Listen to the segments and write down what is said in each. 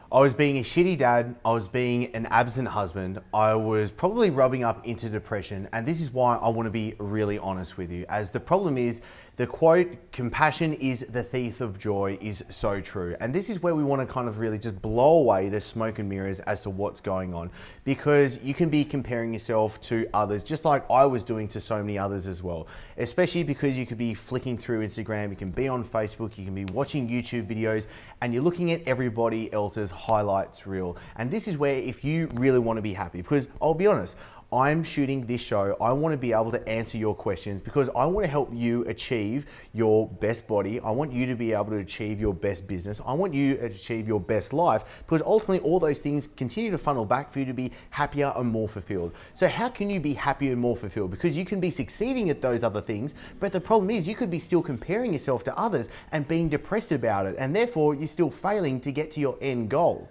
I was being a shitty dad, I was being an absent husband, I was probably rubbing up into depression, and this is why I want to be really honest with you, as the problem is, the quote, compassion is the thief of joy, is so true. And this is where we want to kind of really just blow away the smoke and mirrors as to what's going on, because you can be comparing yourself to others, just like I was doing to so many others as well, especially because you could be flicking through Instagram, you can be on Facebook, you can be watching YouTube videos, and you're looking at everybody else's highlights reel. And this is where, if you really want to be happy, because I'll be honest, I'm shooting this show, I want to be able to answer your questions because I want to help you achieve your best body. I want you to be able to achieve your best business. I want you to achieve your best life, because ultimately all those things continue to funnel back for you to be happier and more fulfilled. So how can you be happier and more fulfilled? Because you can be succeeding at those other things, but the problem is you could be still comparing yourself to others and being depressed about it, and therefore you're still failing to get to your end goal.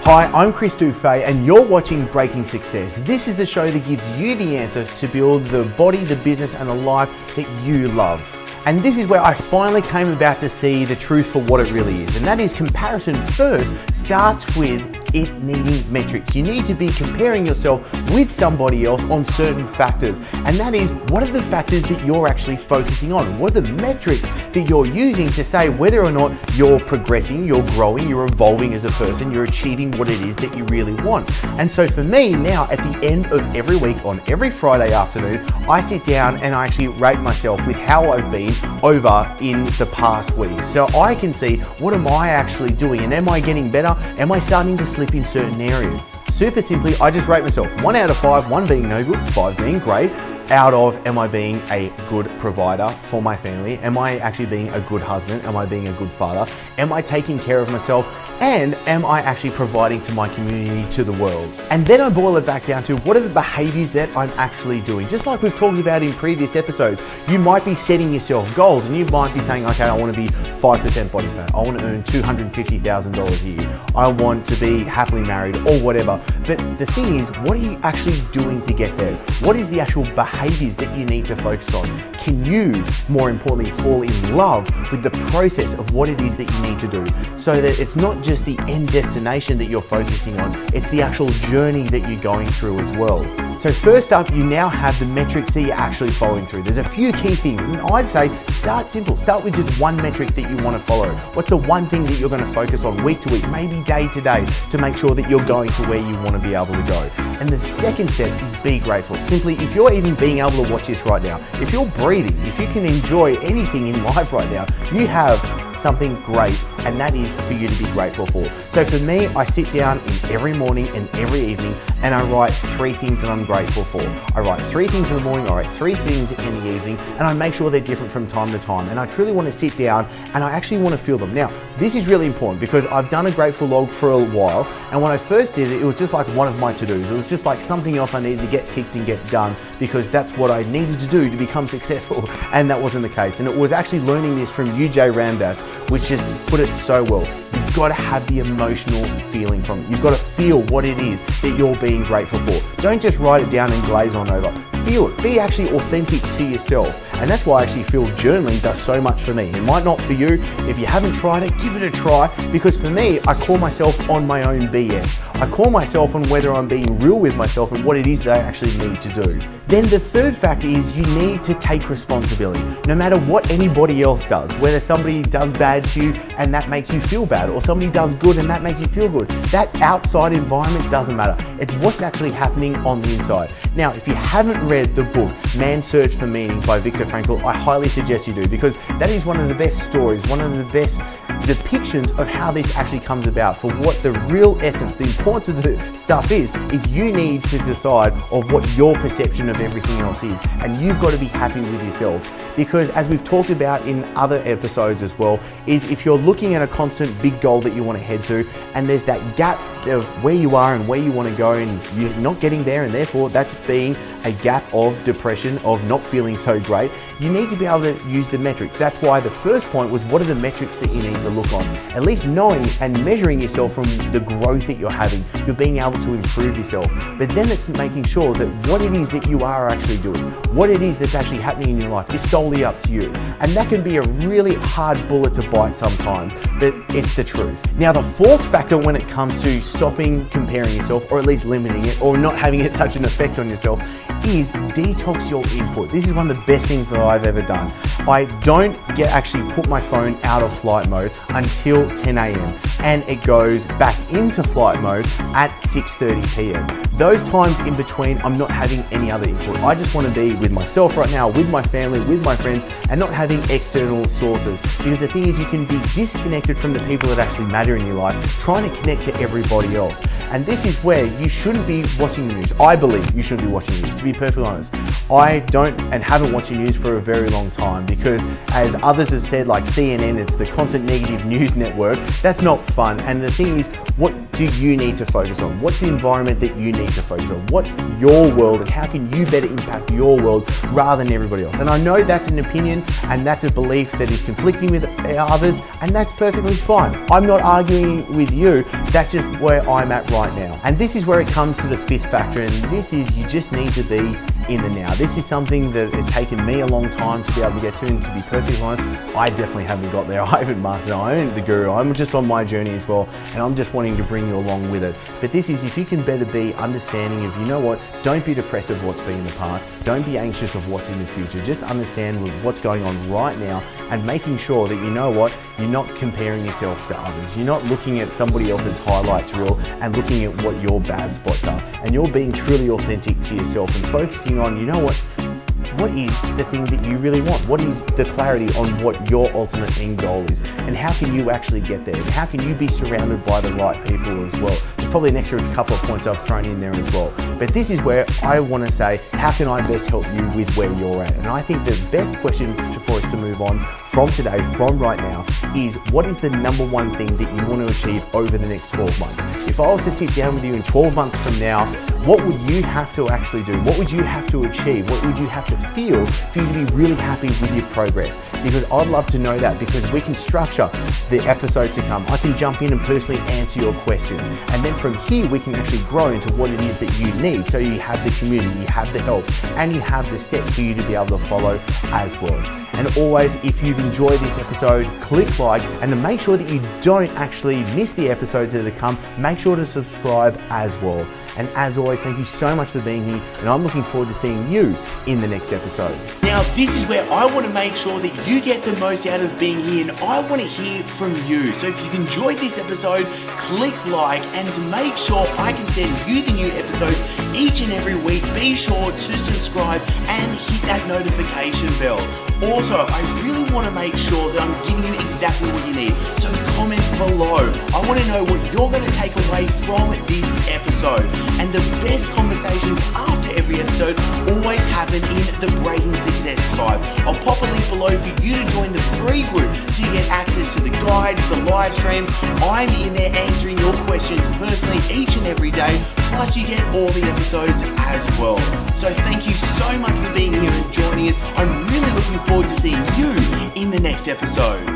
Hi, I'm Chris Dufay and you're watching Breaking Success. This is the show that gives you the answers to build the body, the business and the life that you love. And this is where I finally came about to see the truth for what it really is. And that is, comparison first starts with it needing metrics. You need to be comparing yourself with somebody else on certain factors. And that is, what are the factors that you're actually focusing on? What are the metrics that you're using to say whether or not you're progressing, you're growing, you're evolving as a person, you're achieving what it is that you really want? And so for me now, at the end of every week, on every Friday afternoon, I sit down and I actually rate myself with how I've been over in the past week. So I can see, what am I actually doing? And am I getting better? Am I starting to slip in certain areas? Super simply, I just rate myself 1 out of 5, 1 being no good, 5 being great. Out of, am I being a good provider for my family? Am I actually being a good husband? Am I being a good father? Am I taking care of myself? And am I actually providing to my community, to the world? And then I boil it back down to, what are the behaviors that I'm actually doing? Just like we've talked about in previous episodes, you might be setting yourself goals and you might be saying, okay, I want to be 5% body fat. I want to earn $250,000 a year. I want to be happily married or whatever. But the thing is, what are you actually doing to get there? What is the actual behaviors that you need to focus on? Can you, more importantly, fall in love with the process of what it is that you need to do, so that it's not just the end destination that you're focusing on, it's the actual journey that you're going through as well. So first up, you now have the metrics that you're actually following through. There's a few key things, and I'd say start simple. Start with just one metric that you want to follow. What's the one thing that you're going to focus on week to week, maybe day to day, to make sure that you're going to where you want to be able to go? And the second step is be grateful. Simply, if you're even being able to watch this right now, if you're breathing, if you can enjoy anything in life right now, you have something great, and that is for you to be grateful for. So for me, I sit down every morning and every evening and I write 3 things that I'm grateful for. I write 3 things in the morning, I write 3 things in the evening, and I make sure they're different from time to time. And I truly want to sit down and I actually want to feel them. Now, this is really important because I've done a grateful log for a while, and when I first did it, it was just like one of my to-dos. It was just like something else I needed to get ticked and get done because that's what I needed to do to become successful, and that wasn't the case. And it was actually learning this from UJ Ramdas, which just put it so well. You've got to have the emotional feeling from it. You've got to feel what it is that you're being grateful for. Don't just write it down and glaze on over. Feel it. Be actually authentic to yourself. And that's why I actually feel journaling does so much for me. It might not for you. If you haven't tried it, give it a try, because for me, I call myself on my own BS. I call myself on whether I'm being real with myself and what it is that I actually need to do. Then the third factor is, you need to take responsibility. No matter what anybody else does, whether somebody does bad to you and that makes you feel bad, or somebody does good and that makes you feel good, that outside environment doesn't matter. It's what's actually happening on the inside. Now, if you haven't read the book Man's Search for Meaning by Viktor Frankl, I highly suggest you do, because that is one of the best stories, one of the best depictions of how this actually comes about. For what the real essence, the importance of the stuff is you need to decide of what your perception of everything else is, and you've got to be happy with yourself. Because as we've talked about in other episodes as well, is if you're looking at a constant big goal that you want to head to, and there's that gap of where you are and where you want to go, and you're not getting there, and therefore that's being a gap of depression, of not feeling so great, you need to be able to use the metrics. That's why the first point was, what are the metrics that you need to look on? At least knowing and measuring yourself from the growth that you're having, you're being able to improve yourself. But then it's making sure that what it is that you are actually doing, what it is that's actually happening in your life is solely up to you. And that can be a really hard bullet to bite sometimes, but it's the truth. Now, the fourth factor when it comes to stopping comparing yourself, or at least limiting it, or not having it such an effect on yourself, is detox your input. This is one of the best things that I've ever done. I don't actually put my phone out of flight mode until 10 a.m. and it goes back into flight mode at 6:30 p.m. Those times in between, I'm not having any other input. I just want to be with myself right now, with my family, with my friends, and not having external sources. Because the thing is, you can be disconnected from the people that actually matter in your life, trying to connect to everybody else. And this is where you shouldn't be watching the news. I believe you shouldn't be watching the news, to be perfectly honest. I don't and haven't watched the news for a very long time, because as others have said, like CNN, it's the constant negative news network. That's not fun. And the thing is, what do you need to focus on? What's the environment that you need to focus on? What's your world, and how can you better impact your world rather than everybody else? And I know that's an opinion and that's a belief that is conflicting with others, and that's perfectly fine. I'm not arguing with you. That's just where I'm at right now. And this is where it comes to the fifth factor, and this is, you just need to be in the now. This is something that has taken me a long time to be able to get to, and to be perfectly honest, I definitely haven't got there. I haven't mastered it. I ain't the guru. I'm just on my journey as well, and I'm just wanting to bring you along with it. But this is, if you can better be understanding of, you know what, don't be depressed of what's been in the past, don't be anxious of what's in the future, just understand what's going on right now, and making sure that, you know what, you're not comparing yourself to others. You're not looking at somebody else's highlights reel and looking at what your bad spots are, and you're being truly authentic to yourself and focusing on, you know what is the thing that you really want? What is the clarity on what your ultimate end goal is? And how can you actually get there? And how can you be surrounded by the right people as well? There's probably an extra couple of points I've thrown in there as well. But this is where I want to say, how can I best help you with where you're at? And I think the best question for us to move on from today, from right now, is what is the number one thing that you want to achieve over the next 12 months? If I was to sit down with you in 12 months from now, what would you have to actually do? What would you have to achieve? What would you have to feel for you to be really happy with your progress? Because I'd love to know that, because we can structure the episodes to come. I can jump in and personally answer your questions. And then from here, we can actually grow into what it is that you need. So you have the community, you have the help, and you have the steps for you to be able to follow as well. And always, if you've enjoyed this episode, click like, and to make sure that you don't actually miss the episodes that are come, make sure to subscribe as well. And as always, thank you so much for being here, and I'm looking forward to seeing you in the next episode. Now, this is where I want to make sure that you get the most out of being here, and I want to hear from you. So if you've enjoyed this episode, click like, and make sure I can send you the new episodes each and every week. Be sure to subscribe and hit that notification bell. Also, I really want to make sure that I'm giving you exactly what you need. So comment below. I want to know what you're going to take away from this episode. And the best conversations after every episode always happen in the Breaking Success Tribe. I'll pop a link below for you to join the free group so you get access to the guides, the live streams. I'm in there answering your questions personally each and every day. Plus you get all the episodes as well. So thank you so much for being here and joining us. I'm really looking forward to seeing you in the next episode.